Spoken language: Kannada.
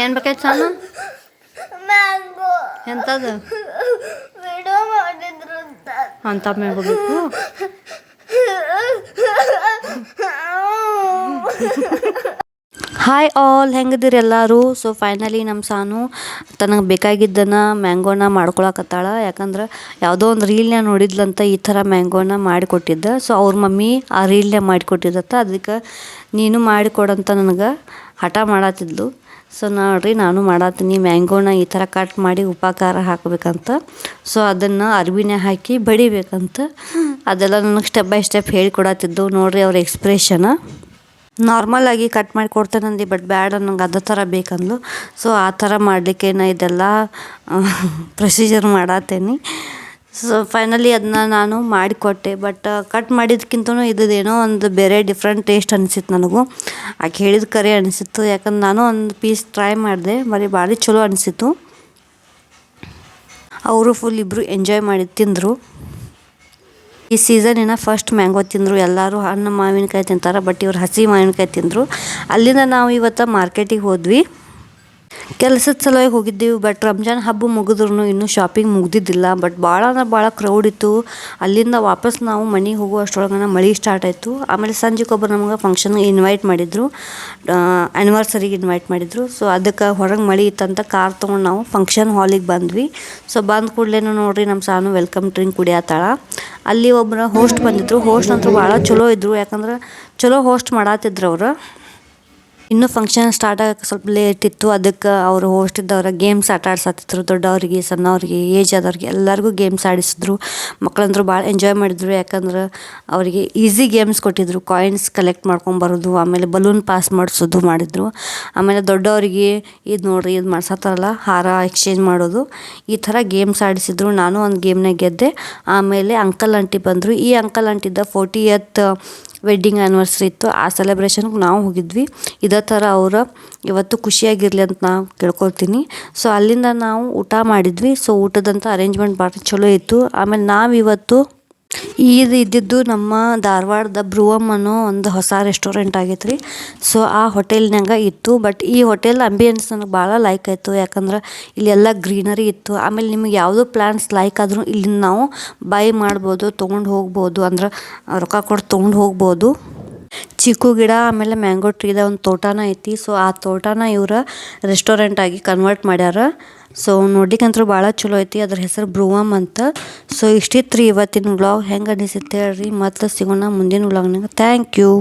ಏನು ಬೇಕಾಯ್ತು ಸಾನು? ಮ್ಯಾಂಗೋ ಎಂಥದ್ದು ವಿಡಿಯೋ ಮಾಡಿದ್ರು ಅಂತ ಮ್ಯಾಂಗೋ ಬೇಕು. ಹಾಯ್ ಆಲ್, ಹೆಂಗದಿರಿ ಎಲ್ಲರೂ? ಸೊ ಫೈನಲಿ ನಮ್ಮ ಸಾನು ತನಗೆ ಬೇಕಾಗಿದ್ದನ್ನು ಮ್ಯಾಂಗೋನ ಮಾಡ್ಕೊಳಕತ್ತಾಳ. ಯಾಕಂದ್ರೆ ಯಾವುದೋ ಒಂದು ರೀಲ್ನ ನೋಡಿದ್ಲಂತ ಈ ಥರ ಮ್ಯಾಂಗೋನ ಮಾಡಿಕೊಟ್ಟಿದ್ದ. ಸೊ ಅವ್ರ ಮಮ್ಮಿ ಆ ರೀಲ್ನ ಮಾಡಿಕೊಟ್ಟಿದ್ದತ್ತ. ಅದಕ್ಕೆ ನೀನು ಮಾಡಿಕೊಡಂತ ನನಗೆ ಹಠ ಮಾಡತ್ತಿದ್ಲು. ಸೊ ನೋಡ್ರಿ, ನಾನು ಮಾಡತ್ತೀನಿ. ಮ್ಯಾಂಗೋನ ಈ ಥರ ಕಟ್ ಮಾಡಿ ಉಪಕಾರ ಹಾಕಬೇಕಂತ. ಸೊ ಅದನ್ನು ಅರ್ಬಿನೇ ಹಾಕಿ ಬಡಿಬೇಕಂತ. ಅದೆಲ್ಲ ನನಗೆ ಸ್ಟೆಪ್ ಬೈ ಸ್ಟೆಪ್ ಹೇಳಿಕೊಡತ್ತಿದ್ದು. ನೋಡ್ರಿ ಅವ್ರ ಎಕ್ಸ್ಪ್ರೆಷನ್. ನಾರ್ಮಲಾಗಿ ಕಟ್ ಮಾಡಿ ಕೊಡ್ತೇನೆ, ಬಟ್ ಬ್ಯಾಡ ನಂಗೆ ಅದೇ ಥರ ಬೇಕಂದ್ಲು. ಸೊ ಆ ಥರ ಮಾಡಲಿಕ್ಕೆ ನಾ ಇದೆಲ್ಲ ಪ್ರೊಸೀಜರ್ ಮಾಡತ್ತೇನೆ. ಸೊ ಫೈನಲಿ ಅದನ್ನ ನಾನು ಮಾಡಿಕೊಟ್ಟೆ. ಬಟ್ ಕಟ್ ಮಾಡಿದ್ಕಿಂತನೂ ಇದೇನೋ ಒಂದು ಬೇರೆ ಡಿಫ್ರೆಂಟ್ ಟೇಸ್ಟ್ ಅನಿಸಿತ್ತು ನನಗೂ. ಆಕೆ ಹೇಳಿದ ಕರೆ ಅನಿಸಿತ್ತು. ಯಾಕಂದ್ರೆ ನಾನು ಒಂದು ಪೀಸ್ ಟ್ರೈ ಮಾಡಿದೆ, ಭಾರಿ ಚಲೋ ಅನಿಸಿತ್ತು. ಅವರು ಫುಲ್ ಇಬ್ಬರು ಎಂಜಾಯ್ ಮಾಡಿ ತಿಂದರು. ಈ ಸೀಸನಿನ ಫಸ್ಟ್ ಮ್ಯಾಂಗೋ ತಿಂದರು. ಎಲ್ಲರೂ ಹಣ್ಣು ಮಾವಿನಕಾಯಿ ತಿಂತಾರೆ, ಬಟ್ ಇವ್ರು ಹಸಿ ಮಾವಿನಕಾಯಿ ತಿಂದರು. ಅಲ್ಲಿಂದ ನಾವು ಇವತ್ತು ಮಾರ್ಕೆಟಿಗೆ ಹೋದ್ವಿ. ಕೆಲಸದ ಸಲುವಾಗಿ ಹೋಗಿದ್ದೀವಿ. ಬಟ್ ರಂಜಾನ್ ಹಬ್ಬ ಮುಗಿದ್ರೂ ಇನ್ನೂ ಶಾಪಿಂಗ್ ಮುಗ್ದಿದ್ದಿಲ್ಲ. ಬಟ್ ಭಾಳ ಅಂದ್ರೆ ಭಾಳ ಕ್ರೌಡ್ ಇತ್ತು. ಅಲ್ಲಿಂದ ವಾಪಸ್ ನಾವು ಮನೆಗೆ ಹೋಗೋ ಅಷ್ಟರೊಳಗೆ ಮಳೆ ಸ್ಟಾರ್ಟ್ ಆಯಿತು. ಆಮೇಲೆ ಸಂಜೆಗೊಬ್ಬರು ನಮಗೆ ಫಂಕ್ಷನ್ಗೆ ಇನ್ವೈಟ್ ಮಾಡಿದರು, ಆ್ಯನಿವರ್ಸರಿಗೆ ಇನ್ವೈಟ್ ಮಾಡಿದರು. ಸೊ ಅದಕ್ಕೆ ಹೊರಗೆ ಮಳೆ ಇತ್ತಂತ ಕಾರ್ ತೊಗೊಂಡು ನಾವು ಫಂಕ್ಷನ್ ಹಾಲಿಗೆ ಬಂದ್ವಿ. ಸೊ ಬಂದ ಕೂಡಲೇ ನೋಡ್ರಿ ನಮ್ಮ ಸಾನು ವೆಲ್ಕಮ್ ಡ್ರಿಂಕ್ ಕುಡಿಯತ್ತಾಳ. ಅಲ್ಲಿ ಒಬ್ಬರು ಹೋಸ್ಟ್ ಬಂದಿದ್ದರು. ಹೋಸ್ಟ್ ಅಂತೂ ಭಾಳ ಚಲೋ ಇದ್ದರು. ಯಾಕಂದ್ರೆ ಚಲೋ ಹೋಸ್ಟ್ ಮಾಡತ್ತಿದ್ರು ಅವರು. ಇನ್ನೂ ಫಂಕ್ಷನ್ ಸ್ಟಾರ್ಟ್ ಆಗೋಕ್ಕೆ ಸ್ವಲ್ಪ ಲೇಟ್ ಇತ್ತು. ಅದಕ್ಕೆ ಅವರು ಹೋಸ್ಟ್ ಇದ್ದವ್ರ ಗೇಮ್ಸ್ ಆಟ ಆಡ್ಸತ್ತಿದ್ರು. ದೊಡ್ಡವ್ರಿಗೆ, ಸಣ್ಣವ್ರಿಗೆ, ಏಜ್ ಆದವ್ರಿಗೆ ಎಲ್ಲರಿಗೂ ಗೇಮ್ಸ್ ಆಡಿಸಿದ್ರು. ಮಕ್ಕಳಂದ್ರು ಭಾಳ ಎಂಜಾಯ್ ಮಾಡಿದ್ರು. ಯಾಕಂದ್ರೆ ಅವರಿಗೆ ಈಸಿ ಗೇಮ್ಸ್ ಕೊಟ್ಟಿದ್ರು. ಕಾಯಿನ್ಸ್ ಕಲೆಕ್ಟ್ ಮಾಡ್ಕೊಂಬರೋದು, ಆಮೇಲೆ ಬಲೂನ್ ಪಾಸ್ ಮಾಡಿಸೋದು ಮಾಡಿದರು. ಆಮೇಲೆ ದೊಡ್ಡವರಿಗೆ ಇದು ನೋಡ್ರಿ, ಇದು ಮಾಡ್ಸತ್ತಾರಲ್ಲ ಹಾರ ಎಕ್ಸ್ಚೇಂಜ್ ಮಾಡೋದು, ಈ ಥರ ಗೇಮ್ಸ್ ಆಡಿಸಿದ್ರು. ನಾನು ಒಂದು ಗೇಮ್ನಾಗ ಗೆದ್ದೆ. ಆಮೇಲೆ ಅಂಕಲ್ ಆಂಟಿ ಬಂದರು. ಈ ಅಂಕಲ್ ಆಂಟಿದ 40th ವೆಡ್ಡಿಂಗ್ ಆ್ಯನಿವರ್ಸರಿ ಇತ್ತು. ಆ ಸೆಲೆಬ್ರೇಷನ್ಗೆ ನಾವು ಹೋಗಿದ್ವಿ. ಇದೇ ಥರ ಅವರು ಇವತ್ತು ಖುಷಿಯಾಗಿರಲಿ ಅಂತ ನಾವು ಕೇಳ್ಕೊಳ್ತೀನಿ. ಸೊ ಅಲ್ಲಿಂದ ನಾವು ಊಟ ಮಾಡಿದ್ವಿ. ಸೊ ಊಟದಂಥ ಅರೇಂಜ್ಮೆಂಟ್ ಭಾಳ ಚಲೋ ಇತ್ತು. ಆಮೇಲೆ ನಾವಿವತ್ತು ಇದ್ದಿದ್ದು ನಮ್ಮ ಧಾರವಾಡದ ಬ್ರೂವಮ್ ಅನ್ನೋ ಒಂದು ಹೊಸ ರೆಸ್ಟೋರೆಂಟ್ ಆಗೈತೆ ರೀ. ಸೊ ಆ ಹೋಟೆಲ್ನಾಗ ಇತ್ತು. ಬಟ್ ಈ ಹೋಟೆಲ್ ಅಂಬಿಯನ್ಸ್ ನನಗೆ ಭಾಳ ಲೈಕ್ ಆಯಿತು. ಯಾಕಂದ್ರೆ ಇಲ್ಲೆಲ್ಲ ಗ್ರೀನರಿ ಇತ್ತು. ಆಮೇಲೆ ನಿಮಗೆ ಯಾವುದೋ ಪ್ಲ್ಯಾನ್ಸ್ ಲೈಕ್ ಆದರೂ ಇಲ್ಲಿಂದ ನಾವು ಬೈ ಮಾಡ್ಬೋದು, ತೊಗೊಂಡು ಹೋಗ್ಬೋದು. ಅಂದ್ರೆ ರೊಕ್ಕ ಕೊಟ್ಟು ತೊಗೊಂಡು ಹೋಗ್ಬೋದು. ಚಿಕ್ಕು ಗಿಡ ಆಮೇಲೆ ಮ್ಯಾಂಗೋ ಟ್ರೀದ ಒಂದು ತೋಟನ ಐತಿ. ಸೊ ಆ ತೋಟನ ಇವ್ರ ರೆಸ್ಟೋರೆಂಟ್ ಆಗಿ ಕನ್ವರ್ಟ್ ಮಾಡ್ಯಾರ. ಸೊ ನೋಡ್ಲಿಕ್ಕಂತೂ ಭಾಳ ಚಲೋ ಐತಿ. ಅದ್ರ ಹೆಸರು ಬ್ರೂವಮ್ ಅಂತ. ಸೊ ಇಷ್ಟಿತ್ತು ರೀ ಇವತ್ತಿನ ವ್ಲಾಗ್. ಹೆಂಗೆ ಅನಿಸುತ್ತೆ ಹೇಳ್ರಿ. ಮತ್ತೆ ಸಿಗೋಣ ಮುಂದಿನ ವ್ಲಾಗ್ನಾಗ. Thank you.